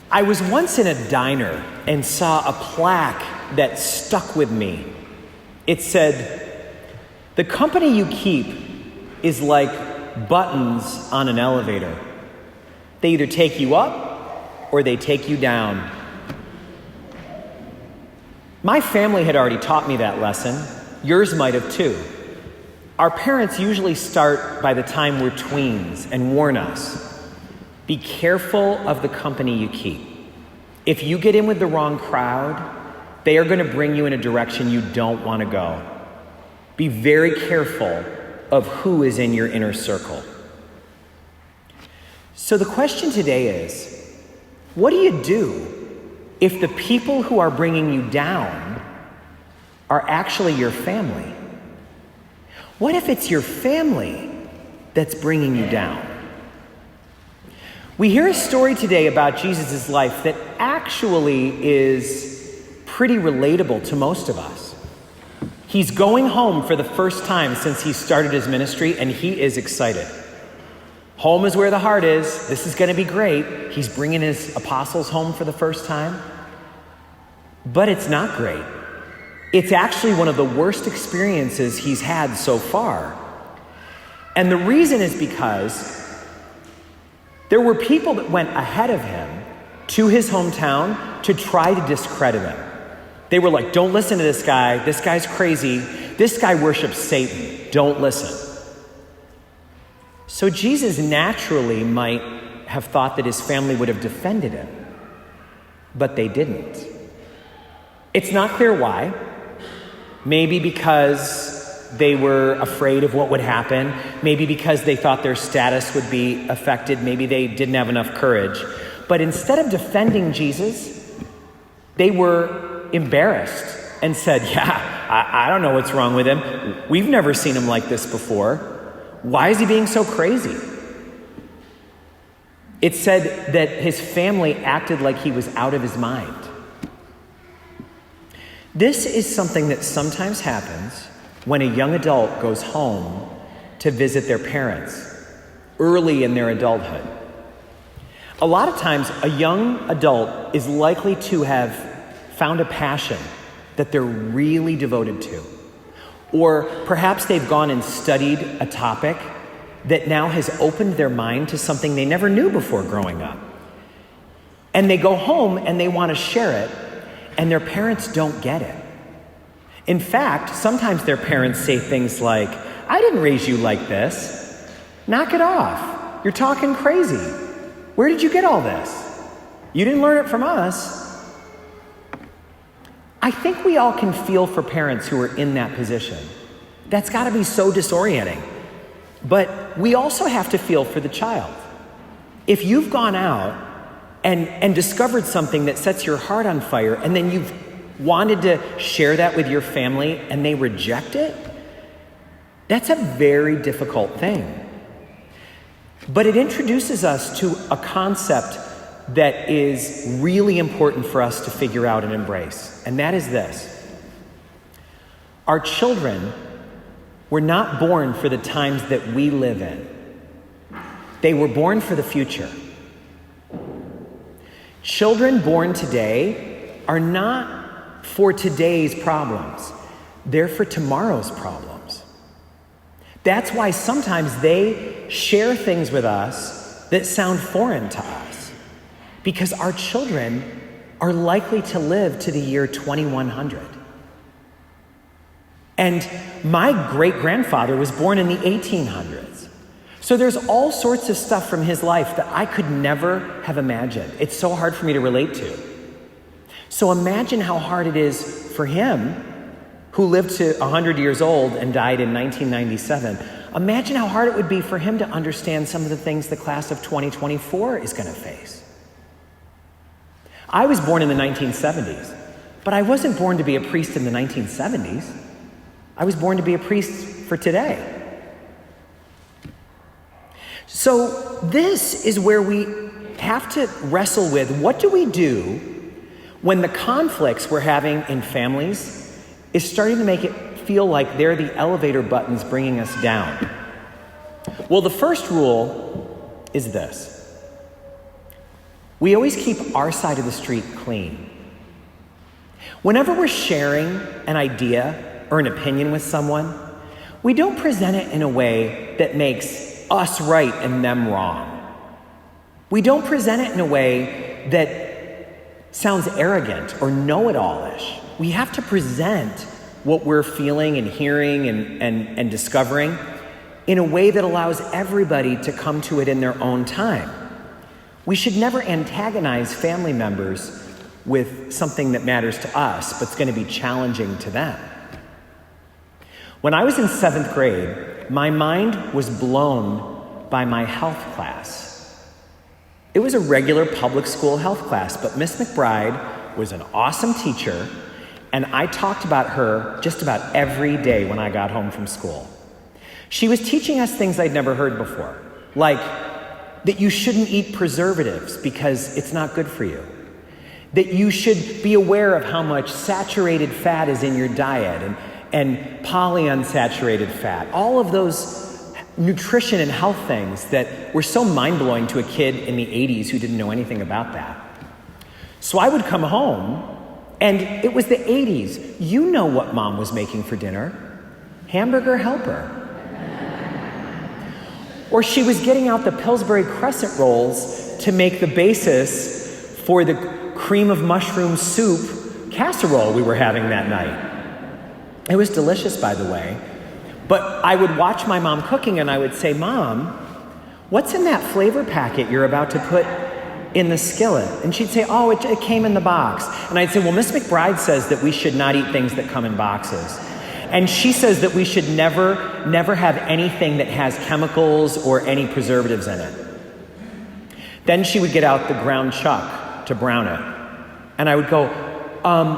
I was once in a diner and saw a plaque that stuck with me. It said, "The company you keep is like buttons on an elevator. They either take you up or they take you down." My family had already taught me that lesson. Yours might have too. Our parents usually start by the time we're tweens and warn us, be careful of the company you keep. If you get in with the wrong crowd, they are going to bring you in a direction you don't want to go. Be very careful of who is in your inner circle. So the question today is, what do you do if the people who are bringing you down are actually your family? What if it's your family that's bringing you down? We hear a story today about Jesus' life that actually is pretty relatable to most of us. He's going home for the first time since he started his ministry, and he is excited. Home is where the heart is. This is going to be great. He's bringing his apostles home for the first time. But it's not great. It's actually one of the worst experiences he's had so far. And the reason is because there were people that went ahead of him to his hometown to try to discredit him. They were like, "Don't listen to this guy. This guy's crazy. This guy worships Satan. Don't listen." So Jesus naturally might have thought that his family would have defended him, but they didn't. It's not clear why. Maybe because they were afraid of what would happen. Maybe because they thought their status would be affected. Maybe they didn't have enough courage. But instead of defending Jesus, they were embarrassed and said, I don't know what's wrong with him. We've never seen him like this before. Why is he being so crazy? It said that his family acted like he was out of his mind. This is something that sometimes happens when a young adult goes home to visit their parents early in their adulthood. A lot of times, a young adult is likely to have found a passion that they're really devoted to. Or perhaps they've gone and studied a topic that now has opened their mind to something they never knew before growing up. And they go home and they want to share it, and their parents don't get it. In fact, sometimes their parents say things like, "I didn't raise you like this. Knock it off. You're talking crazy. Where did you get all this? You didn't learn it from us." I think we all can feel for parents who are in that position. That's got to be so disorienting. But we also have to feel for the child. If you've gone out and discovered something that sets your heart on fire, and then you've wanted to share that with your family and they reject it, that's a very difficult thing. But it introduces us to a concept that is really important for us to figure out and embrace. And that is this. Our children were not born for the times that we live in. They were born for the future. Children born today are not for today's problems. They're for tomorrow's problems. That's why sometimes they share things with us that sound foreign to us, because our children are likely to live to the year 2100. And my great-grandfather was born in the 1800s. So there's all sorts of stuff from his life that I could never have imagined. It's so hard for me to relate to. So imagine how hard it is for him, who lived to 100 years old and died in 1997. Imagine how hard it would be for him to understand some of the things the class of 2024 is going to face. I was born in the 1970s, but I wasn't born to be a priest in the 1970s. I was born to be a priest for today. So this is where we have to wrestle with, what do we do when the conflicts we're having in families is starting to make it feel like they're the elevator buttons bringing us down? Well, the first rule is this. We always keep our side of the street clean. Whenever we're sharing an idea or an opinion with someone, we don't present it in a way that makes us right and them wrong. We don't present it in a way that sounds arrogant or know-it-all-ish. We have to present what we're feeling and hearing and discovering in a way that allows everybody to come to it in their own time. We should never antagonize family members with something that matters to us, but it's going to be challenging to them. When I was in 7th grade, my mind was blown by my health class. It was a regular public school health class, but Miss McBride was an awesome teacher, and I talked about her just about every day when I got home from school. She was teaching us things I'd never heard before, like that you shouldn't eat preservatives because it's not good for you, that you should be aware of how much saturated fat is in your diet and polyunsaturated fat, all of those nutrition and health things that were so mind-blowing to a kid in the 80s who didn't know anything about that. So I would come home, and it was the 80s. You know what mom was making for dinner. Hamburger Helper. Or she was getting out the Pillsbury Crescent rolls to make the basis for the cream of mushroom soup casserole we were having that night. It was delicious, by the way. But I would watch my mom cooking and I would say, Mom, what's in that flavor packet you're about to put in the skillet? And she'd say, oh, it came in the box. And I'd say, well, Miss McBride says that we should not eat things that come in boxes. And she says that we should never have anything that has chemicals or any preservatives in it. Then she would get out the ground chuck to brown it. And I would go,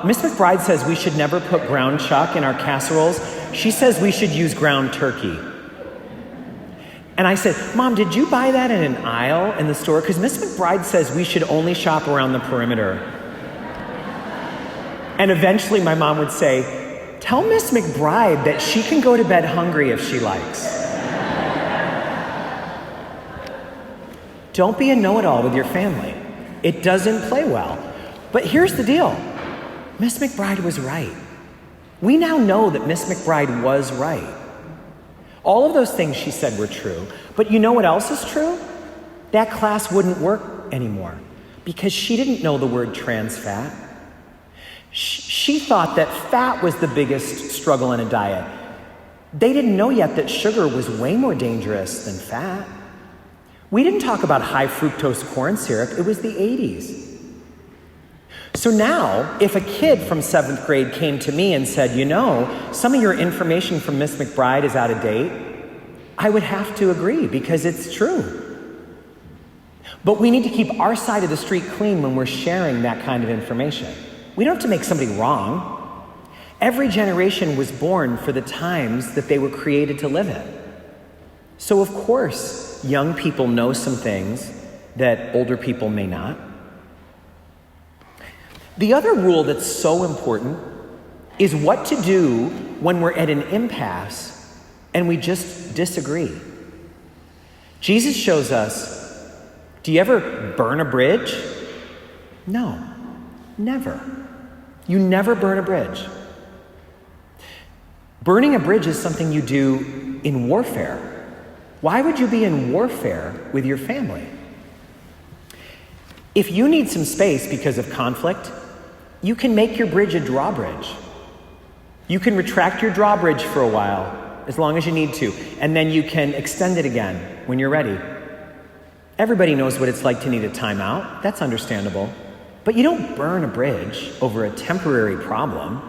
Miss McBride says we should never put ground chuck in our casseroles. She says we should use ground turkey. And I said, Mom, did you buy that in an aisle in the store? Because Miss McBride says we should only shop around the perimeter. And eventually my mom would say, tell Miss McBride that she can go to bed hungry if she likes. Don't be a know-it-all with your family. It doesn't play well. But here's the deal. Miss McBride was right. We now know that Miss McBride was right. All of those things she said were true. But you know what else is true? That class wouldn't work anymore because she didn't know the word trans fat. She thought that fat was the biggest struggle in a diet. They didn't know yet that sugar was way more dangerous than fat. We didn't talk about high fructose corn syrup. It was the 80s. So now, if a kid from 7th grade came to me and said, you know, some of your information from Miss McBride is out of date, I would have to agree because it's true. But we need to keep our side of the street clean when we're sharing that kind of information. We don't have to make somebody wrong. Every generation was born for the times that they were created to live in. So of course, young people know some things that older people may not. The other rule that's so important is what to do when we're at an impasse and we just disagree. Jesus shows us, do you ever burn a bridge? No, never. You never burn a bridge. Burning a bridge is something you do in warfare. Why would you be in warfare with your family? If you need some space because of conflict, you can make your bridge a drawbridge. You can retract your drawbridge for a while, as long as you need to, and then you can extend it again when you're ready. Everybody knows what it's like to need a timeout. That's understandable. But you don't burn a bridge over a temporary problem.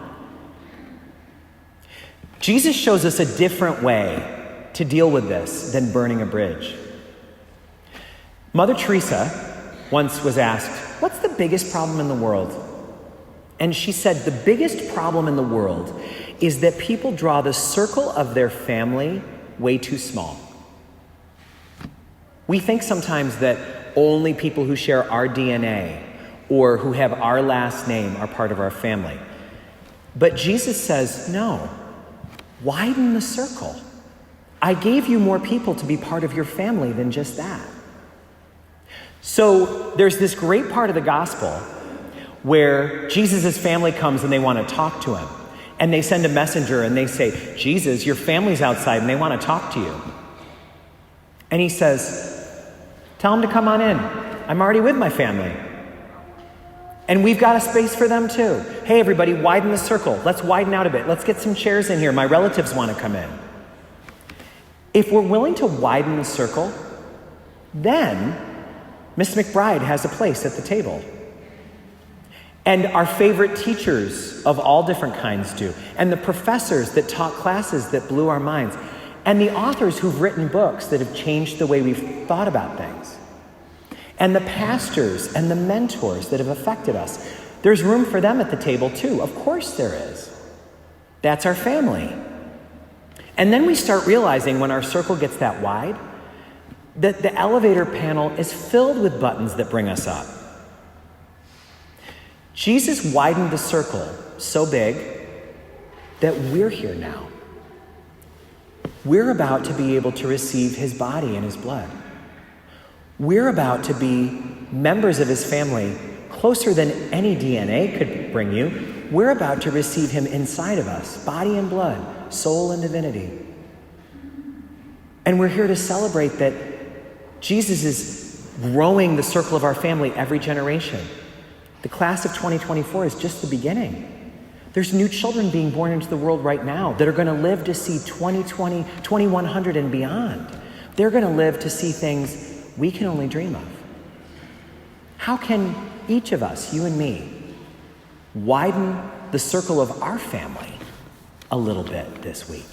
Jesus shows us a different way to deal with this than burning a bridge. Mother Teresa once was asked, what's the biggest problem in the world? And she said, the biggest problem in the world is that people draw the circle of their family way too small. We think sometimes that only people who share our DNA or who have our last name are part of our family. But Jesus says, no, widen the circle. I gave you more people to be part of your family than just that. So there's this great part of the gospel where Jesus' family comes and they want to talk to him. And they send a messenger and they say, Jesus, your family's outside and they want to talk to you. And he says, tell them to come on in. I'm already with my family. And we've got a space for them too. Hey, everybody, widen the circle. Let's widen out a bit. Let's get some chairs in here. My relatives want to come in. If we're willing to widen the circle, then Miss McBride has a place at the table. And our favorite teachers of all different kinds do. And the professors that taught classes that blew our minds. And the authors who've written books that have changed the way we've thought about things. And the pastors and the mentors that have affected us. There's room for them at the table too. Of course there is. That's our family. And then we start realizing when our circle gets that wide, that the elevator panel is filled with buttons that bring us up. Jesus widened the circle so big that we're here now. We're about to be able to receive his body and his blood. We're about to be members of his family closer than any DNA could bring you. We're about to receive him inside of us, body and blood, soul and divinity. And we're here to celebrate that Jesus is growing the circle of our family every generation. The class of 2024 is just the beginning. There's new children being born into the world right now that are going to live to see 2020, 2100 and beyond. They're going to live to see things we can only dream of. How can each of us, you and me, widen the circle of our family a little bit this week?